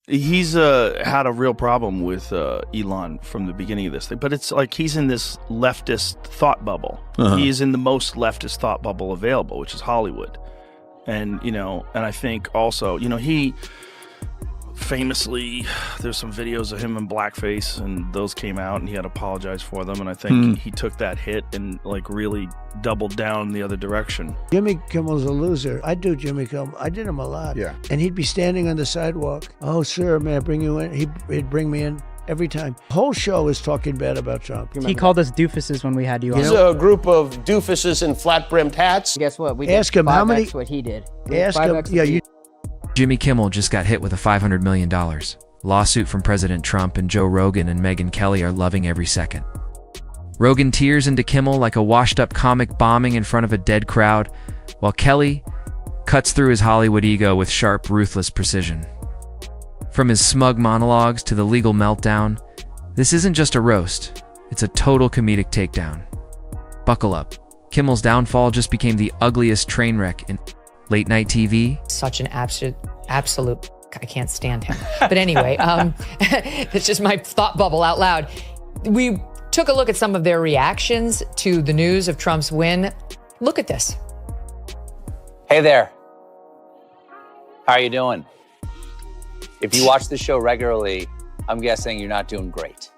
He's had a real problem with Elon from the beginning of this thing, but it's like he's in this leftist thought bubble. He is in the most leftist thought bubble available, which is Hollywood. And, and I think also, he famously, there's some videos of him in blackface, and those came out, and he had to apologize for them. And I think he took that hit and like really doubled down the other direction. Jimmy Kimmel's a loser. I do Jimmy Kimmel. I did him a lot. Yeah. And he'd be standing on the sidewalk. Oh, sir, may I bring you in? He'd bring me in every time. The whole show is talking bad about Trump. He called us doofuses when we had you on. He's a group of doofuses in flat-brimmed hats. Guess what? We ask him how many. What he did. Ask him. Yeah, Jimmy Kimmel just got hit with a $500 million lawsuit from President Trump, and Joe Rogan and Megyn Kelly are loving every second. Rogan tears into Kimmel like a washed-up comic bombing in front of a dead crowd, while Kelly cuts through his Hollywood ego with sharp, ruthless precision. From his smug monologues to the legal meltdown, this isn't just a roast, it's a total comedic takedown. Buckle up. Kimmel's downfall just became the ugliest train wreck in late-night TV. Such an absolute, I can't stand him. But anyway, it's just my thought bubble out loud. We took a look at some of their reactions to the news of Trump's win. Look at this. Hey there. How are you doing? If you watch the show regularly, I'm guessing you're not doing great.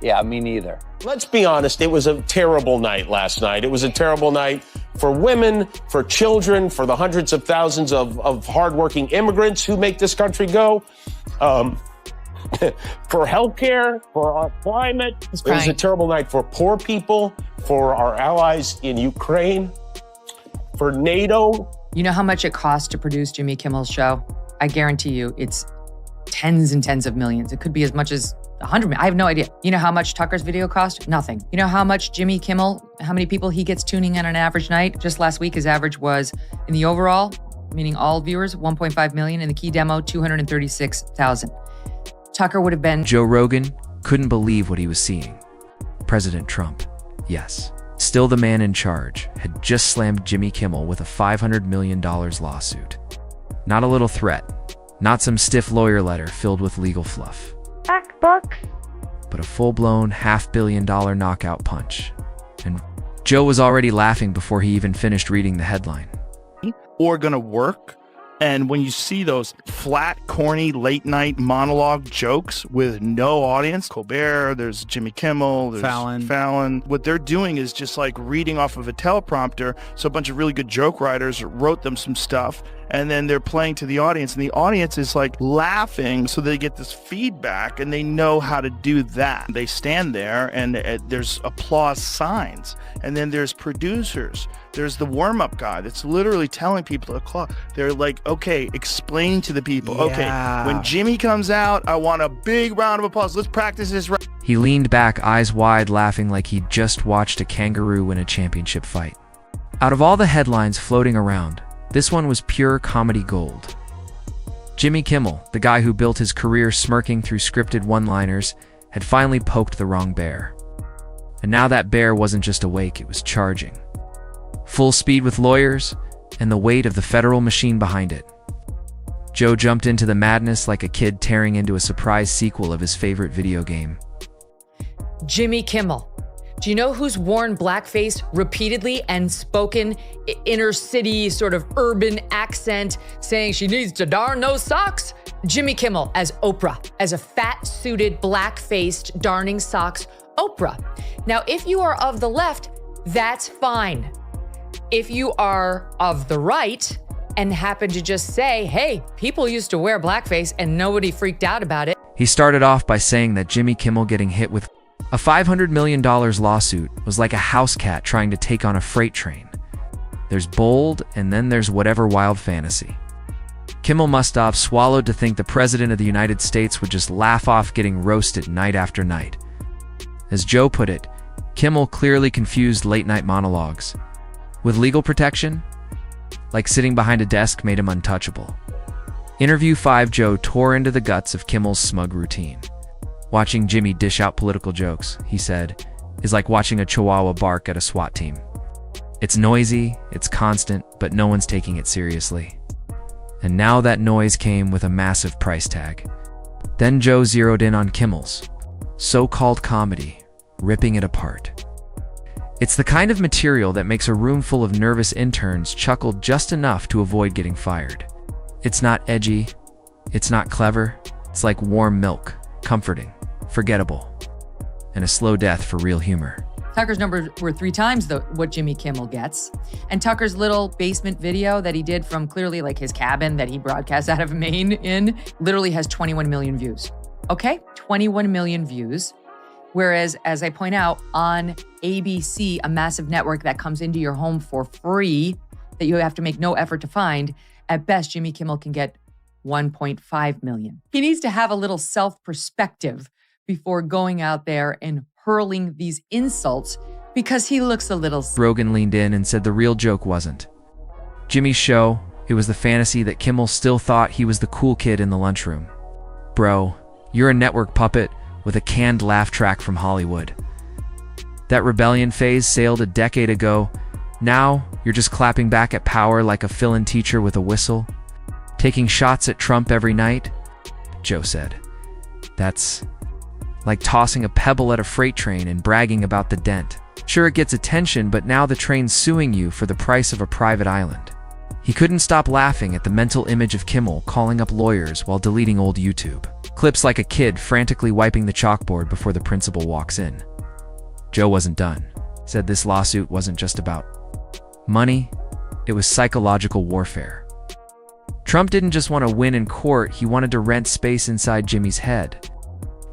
Yeah, me neither. Let's be honest, it was a terrible night last night. It was a terrible night for women, for children, for the hundreds of thousands of hardworking immigrants who make this country go, for healthcare, for our climate. It was a terrible night for poor people, for our allies in Ukraine, for NATO. You know how much it costs to produce Jimmy Kimmel's show? I guarantee you it's tens and tens of millions. It could be as much as 100 million. I have no idea. You know how much Tucker's video cost? Nothing. You know how much Jimmy Kimmel, how many people he gets tuning in on an average night? Just last week, his average was, in the overall, meaning all viewers, 1.5 million. In the key demo, 236,000. Tucker would have been... Joe Rogan couldn't believe what he was seeing. President Trump, yes, still the man in charge, had just slammed Jimmy Kimmel with a $500 million lawsuit. Not a little threat, not some stiff lawyer letter filled with legal fluff. Book. But a full-blown $500 million knockout punch. And Joe was already laughing before he even finished reading the headline. Or gonna work. And when you see those flat, corny, late-night monologue jokes with no audience, Colbert, there's Jimmy Kimmel, there's Fallon. What they're doing is just like reading off of a teleprompter. So a bunch of really good joke writers wrote them some stuff, and then they're playing to the audience, and the audience is like laughing, so they get this feedback, and they know how to do that. They stand there, and there's applause signs, and then there's producers. There's the warm-up guy that's literally telling people to clap. They're like, okay, explain to the people. Yeah. Okay, when Jimmy comes out, I want a big round of applause. Let's practice this. He leaned back, eyes wide, laughing like he'd just watched a kangaroo win a championship fight. Out of all the headlines floating around, this one was pure comedy gold. Jimmy Kimmel, the guy who built his career smirking through scripted one-liners, had finally poked the wrong bear. And now that bear wasn't just awake, it was charging. Full speed with lawyers, and the weight of the federal machine behind it. Joe jumped into the madness like a kid tearing into a surprise sequel of his favorite video game. Jimmy Kimmel. Do you know who's worn blackface repeatedly and spoken inner city sort of urban accent saying she needs to darn those socks? Jimmy Kimmel as Oprah, as a fat-suited, black-faced, darning socks Oprah. Now, if you are of the left, that's fine. If you are of the right and happen to just say, hey, people used to wear blackface and nobody freaked out about it. He started off by saying that Jimmy Kimmel getting hit with a $500 million lawsuit was like a house cat trying to take on a freight train. There's bold, and then there's whatever wild fantasy. Kimmel must have swallowed to think the President of the United States would just laugh off getting roasted night after night. As Joe put it, Kimmel clearly confused late-night monologues with legal protection, like sitting behind a desk made him untouchable. Interview 5 Joe tore into the guts of Kimmel's smug routine. Watching Jimmy dish out political jokes, he said, is like watching a chihuahua bark at a SWAT team. It's noisy, it's constant, but no one's taking it seriously. And now that noise came with a massive price tag. Then Joe zeroed in on Kimmel's so-called comedy, ripping it apart. It's the kind of material that makes a room full of nervous interns chuckle just enough to avoid getting fired. It's not edgy, it's not clever, it's like warm milk, comforting, forgettable, and a slow death for real humor. Tucker's numbers were 3 times what Jimmy Kimmel gets. And Tucker's little basement video that he did from clearly like his cabin that he broadcasts out of Maine in literally has 21 million views. Okay, 21 million views. Whereas, as I point out, on ABC, a massive network that comes into your home for free, that you have to make no effort to find, at best, Jimmy Kimmel can get 1.5 million. He needs to have a little self-perspective before going out there and hurling these insults because he looks a little... Rogan leaned in and said the real joke wasn't Jimmy's show, it was the fantasy that Kimmel still thought he was the cool kid in the lunchroom. Bro, you're a network puppet with a canned laugh track from Hollywood. That rebellion phase sailed a decade ago. Now, you're just clapping back at power like a fill-in teacher with a whistle. Taking shots at Trump every night? Joe said. That's like tossing a pebble at a freight train and bragging about the dent. Sure, it gets attention, but now the train's suing you for the price of a private island. He couldn't stop laughing at the mental image of Kimmel calling up lawyers while deleting old YouTube. Clips like a kid frantically wiping the chalkboard before the principal walks in. Joe wasn't done. Said this lawsuit wasn't just about money, it was psychological warfare. Trump didn't just want to win in court, he wanted to rent space inside Jimmy's head.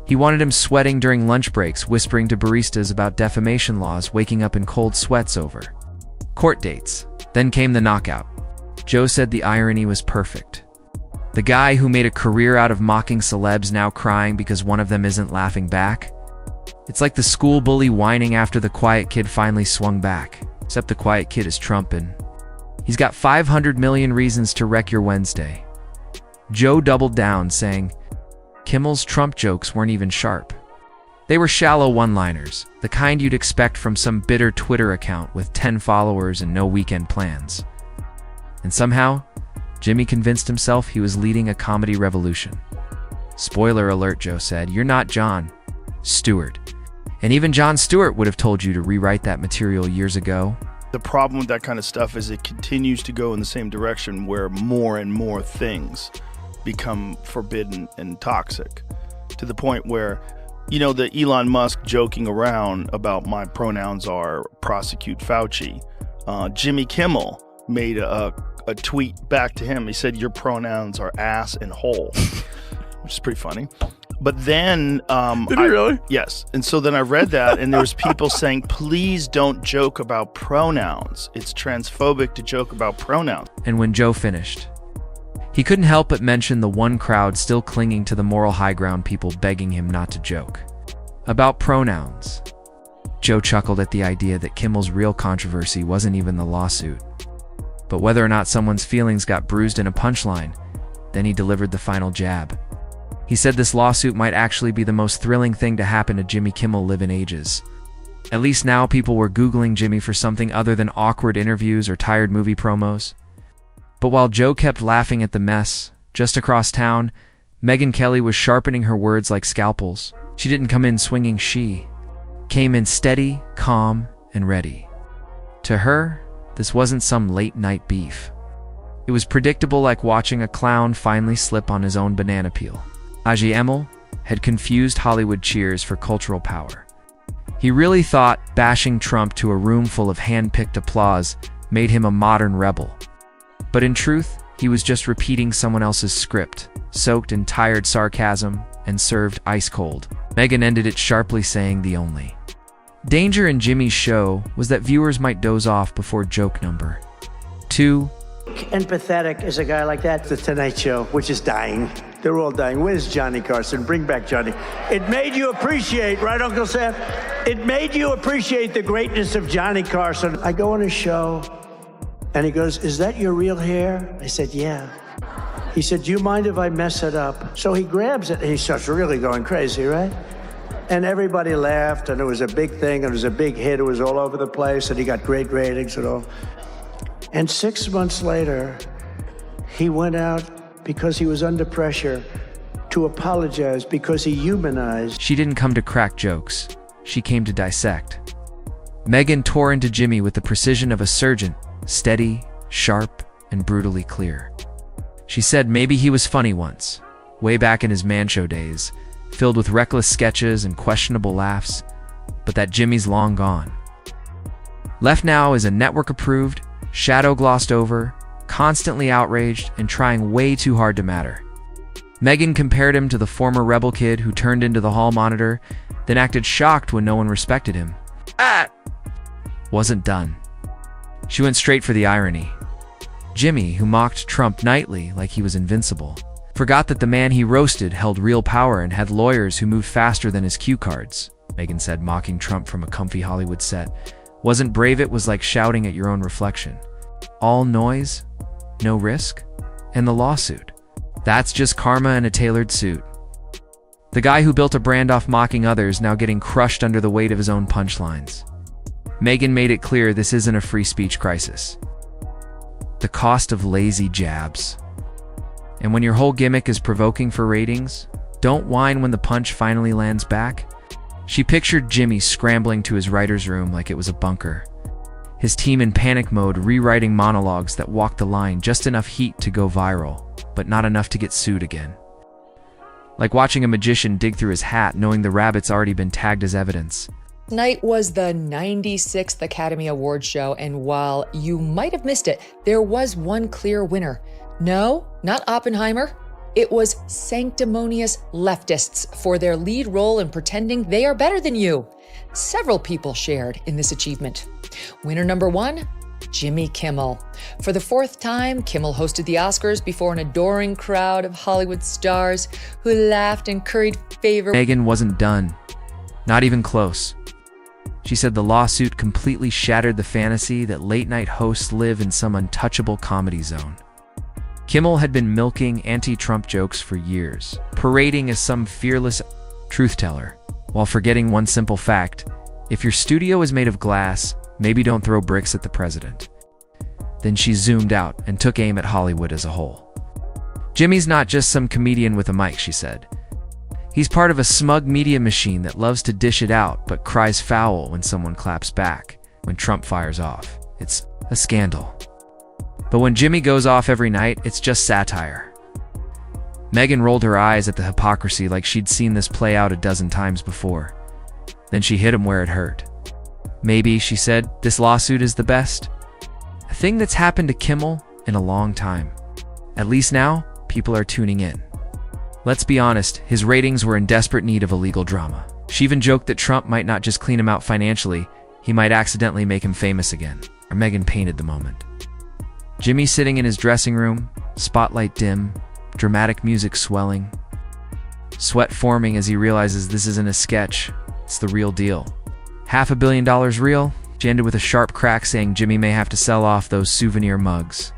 He wanted him sweating during lunch breaks, whispering to baristas about defamation laws, waking up in cold sweats over court dates. Then came the knockout. Joe said the irony was perfect. The guy who made a career out of mocking celebs now crying because one of them isn't laughing back. It's like the school bully whining after the quiet kid finally swung back. Except the quiet kid is Trump and he's got 500 million reasons to wreck your Wednesday. Joe doubled down, saying Kimmel's Trump jokes weren't even sharp. They were shallow one-liners, the kind you'd expect from some bitter Twitter account with 10 followers and no weekend plans. And somehow, Jimmy convinced himself he was leading a comedy revolution. Spoiler alert, Joe said, you're not Jon Stewart. And even Jon Stewart would have told you to rewrite that material years ago. The problem with that kind of stuff is it continues to go in the same direction where more and more things become forbidden and toxic, to the point where, you know, the Elon Musk joking around about my pronouns are prosecute Fauci. Jimmy Kimmel made a tweet back to him. He said, your pronouns are ass and hole, which is pretty funny. But then... Did he really? Yes. And so then I read that, and there was people saying, please don't joke about pronouns. It's transphobic to joke about pronouns. And when Joe finished, he couldn't help but mention the one crowd still clinging to the moral high ground, people begging him not to joke about pronouns. Joe chuckled at the idea that Kimmel's real controversy wasn't even the lawsuit, but whether or not someone's feelings got bruised in a punchline. Then he delivered the final jab. He said this lawsuit might actually be the most thrilling thing to happen to Jimmy Kimmel live in ages. At least now people were Googling Jimmy for something other than awkward interviews or tired movie promos. But while Joe kept laughing at the mess, just across town, Megyn Kelly was sharpening her words like scalpels. She didn't come in swinging, she came in steady, calm, and ready. To her, this wasn't some late-night beef. It was predictable, like watching a clown finally slip on his own banana peel. Aji Emil had confused Hollywood cheers for cultural power. He really thought bashing Trump to a room full of hand-picked applause made him a modern rebel. But in truth, he was just repeating someone else's script, soaked in tired sarcasm and served ice cold. Megyn ended it sharply, saying the only danger in Jimmy's show was that viewers might doze off before joke number 2. And pathetic as a guy like that. The Tonight Show, which is dying. They're all dying. Where's Johnny Carson? Bring back Johnny. It made you appreciate, right, Uncle Sam? It made you appreciate the greatness of Johnny Carson. I go on a show, and he goes, is that your real hair? I said, yeah. He said, do you mind if I mess it up? So he grabs it, and he starts really going crazy, right? And everybody laughed, and it was a big thing, and it was a big hit. It was all over the place, and he got great ratings and all. And 6 months later, He went out because he was under pressure to apologize because he humanized. She didn't come to crack jokes. She came to dissect. Megyn tore into Jimmy with the precision of a surgeon, steady, sharp, and brutally clear. She said maybe he was funny once, way back in his man show days, filled with reckless sketches and questionable laughs, but that Jimmy's long gone. Left now is a network-approved, shadow-glossed over, constantly outraged, and trying way too hard to matter. Megyn compared him to the former rebel kid who turned into the hall monitor, then acted shocked when no one respected him. Wasn't done. She went straight for the irony. Jimmy, who mocked Trump nightly like he was invincible, forgot that the man he roasted held real power and had lawyers who moved faster than his cue cards, Megyn said, mocking Trump from a comfy Hollywood set. Wasn't brave, it was like shouting at your own reflection. All noise, no risk, and the lawsuit. That's just karma in a tailored suit. The guy who built a brand off mocking others now getting crushed under the weight of his own punchlines. Megyn made it clear this isn't a free speech crisis. The cost of lazy jabs. And when your whole gimmick is provoking for ratings, don't whine when the punch finally lands back. She pictured Jimmy scrambling to his writer's room like it was a bunker. His team in panic mode rewriting monologues that walked the line, just enough heat to go viral, but not enough to get sued again. Like watching a magician dig through his hat knowing the rabbit's already been tagged as evidence. Tonight was the 96th Academy Awards show, and while you might have missed it, there was one clear winner. No, not Oppenheimer. It was sanctimonious leftists for their lead role in pretending they are better than you. Several people shared in this achievement. Winner number one, Jimmy Kimmel. For the fourth time, Kimmel hosted the Oscars before an adoring crowd of Hollywood stars who laughed and curried favor. Megyn wasn't done. Not even close. She said the lawsuit completely shattered the fantasy that late-night hosts live in some untouchable comedy zone. Kimmel had been milking anti-Trump jokes for years, parading as some fearless truth-teller, while forgetting one simple fact: if your studio is made of glass, maybe don't throw bricks at the president. Then she zoomed out and took aim at Hollywood as a whole. Jimmy's not just some comedian with a mic, she said. He's part of a smug media machine that loves to dish it out but cries foul when someone claps back, when Trump fires off. It's a scandal. But when Jimmy goes off every night, it's just satire. Megyn rolled her eyes at the hypocrisy like she'd seen this play out a dozen times before. Then she hit him where it hurt. Maybe, she said, this lawsuit is the best thing that's happened to Kimmel in a long time. At least now, people are tuning in. Let's be honest, his ratings were in desperate need of a legal drama. She even joked that Trump might not just clean him out financially, he might accidentally make him famous again. Or Megyn painted the moment. Jimmy sitting in his dressing room, spotlight dim, dramatic music swelling, sweat forming as he realizes this isn't a sketch, it's the real deal. $500 million real? She ended with a sharp crack saying Jimmy may have to sell off those souvenir mugs,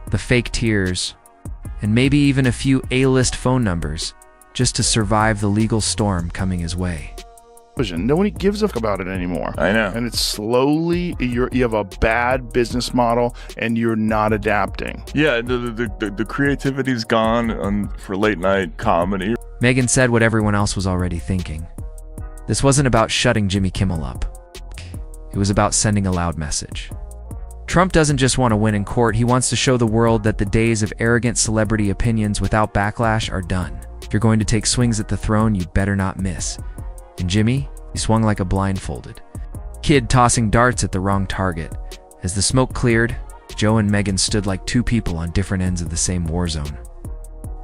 the fake tears, and maybe even a few A-list phone numbers, just to survive the legal storm coming his way. Nobody gives a fuck about it anymore. I know. And it's slowly, you have a bad business model and you're not adapting. Yeah, the creativity's gone for late night comedy. Megyn said what everyone else was already thinking. This wasn't about shutting Jimmy Kimmel up. It was about sending a loud message. Trump doesn't just want to win in court, he wants to show the world that the days of arrogant celebrity opinions without backlash are done. If you're going to take swings at the throne, you better not miss. And Jimmy, he swung like a blindfolded kid tossing darts at the wrong target. As the smoke cleared, Joe and Megyn stood like two people on different ends of the same war zone.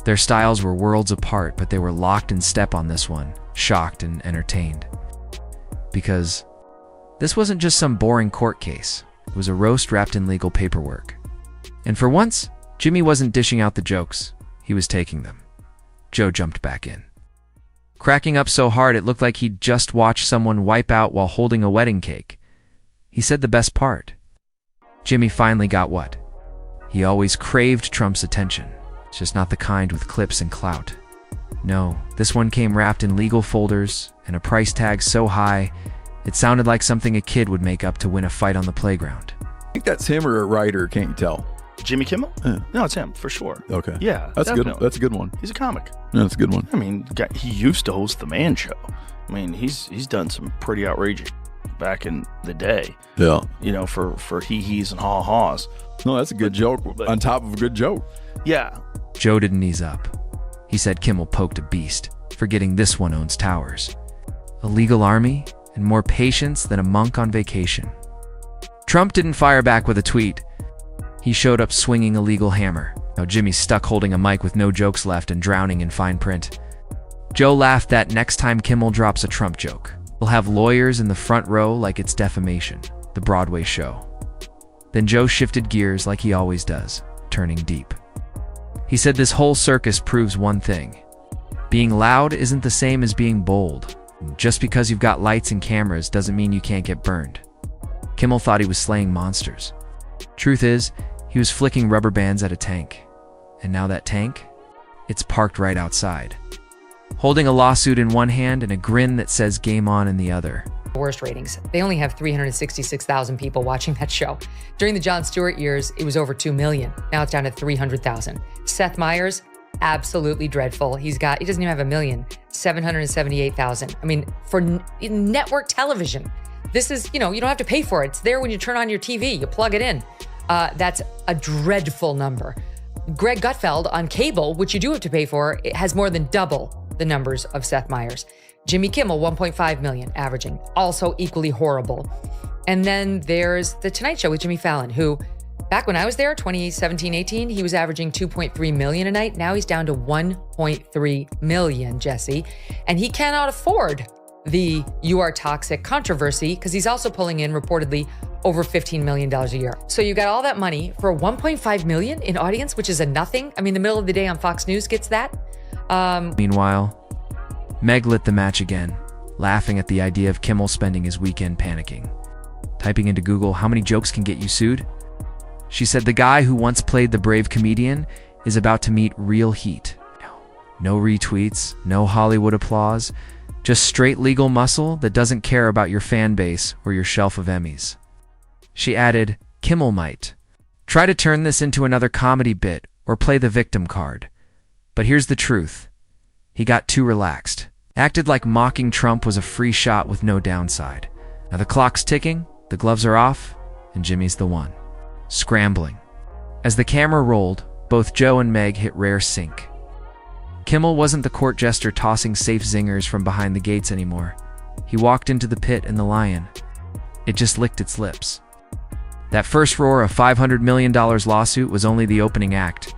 Their styles were worlds apart, but they were locked in step on this one, shocked and entertained. Because this wasn't just some boring court case. It was a roast wrapped in legal paperwork. And for once, Jimmy wasn't dishing out the jokes. He was taking them. Joe jumped back in, cracking up so hard it looked like he'd just watched someone wipe out while holding a wedding cake. He said the best part. Jimmy finally got what he always craved: Trump's attention. It's just not the kind with clips and clout. No, this one came wrapped in legal folders and a price tag so high, it sounded like something a kid would make up to win a fight on the playground. I think that's him or a writer, can't you tell? Jimmy Kimmel? Yeah. No, it's him for sure. Okay. Yeah, That's definitely. good. That's a good one. He's a comic. Yeah, that's a good one. I mean, he used to host the Man Show. I mean, he's done some pretty outrageous back in the day. Yeah. You know, for hee-hees and haw-haws. No, that's a good joke on top of a good joke. Yeah. Joe didn't ease up. He said Kimmel poked a beast, forgetting this one owns towers, a legal army, and more patience than a monk on vacation. Trump didn't fire back with a tweet. He showed up swinging a legal hammer. Now Jimmy's stuck holding a mic with no jokes left and drowning in fine print. Joe laughed that next time Kimmel drops a Trump joke, he'll have lawyers in the front row like it's defamation, the Broadway show. Then Joe shifted gears like he always does, turning deep. He said this whole circus proves one thing. Being loud isn't the same as being bold. Just because you've got lights and cameras doesn't mean you can't get burned. Kimmel thought he was slaying monsters. Truth is, he was flicking rubber bands at a tank. And now that tank, it's parked right outside, holding a lawsuit in one hand and a grin that says game on in the other. Worst ratings. They only have 366,000 people watching that show. During the Jon Stewart years, it was over 2 million. Now it's down to 300,000. Seth Meyers, absolutely dreadful. He doesn't even have 1 million, 778,000. I mean, for network television, this is, you don't have to pay for it. It's there when you turn on your TV, you plug it in. That's a dreadful number. Greg Gutfeld on cable, which you do have to pay for, it has more than double the numbers of Seth Meyers. Jimmy Kimmel, 1.5 million averaging, also equally horrible. And then there's The Tonight Show with Jimmy Fallon, who back when I was there, 2017-18, he was averaging 2.3 million a night. Now he's down to 1.3 million, Jesse. And he cannot afford the "you are toxic" controversy because he's also pulling in reportedly over $15 million a year. So you got all that money for 1.5 million in audience, which is a nothing. I mean, the middle of the day on Fox News gets that. Meanwhile, Meg lit the match again, laughing at the idea of Kimmel spending his weekend panicking. Typing into Google, how many jokes can get you sued? She said the guy who once played the brave comedian is about to meet real heat. No retweets, no Hollywood applause, just straight legal muscle that doesn't care about your fan base or your shelf of Emmys. She added, Kimmel might try to turn this into another comedy bit or play the victim card. But here's the truth. He got too relaxed. Acted like mocking Trump was a free shot with no downside. Now the clock's ticking, the gloves are off, and Jimmy's the one. Scrambling. As the camera rolled, both Joe and Meg hit rare sync. Kimmel wasn't the court jester tossing safe zingers from behind the gates anymore. He walked into the pit and the lion. It just licked its lips. That first roar of $500 million lawsuit was only the opening act.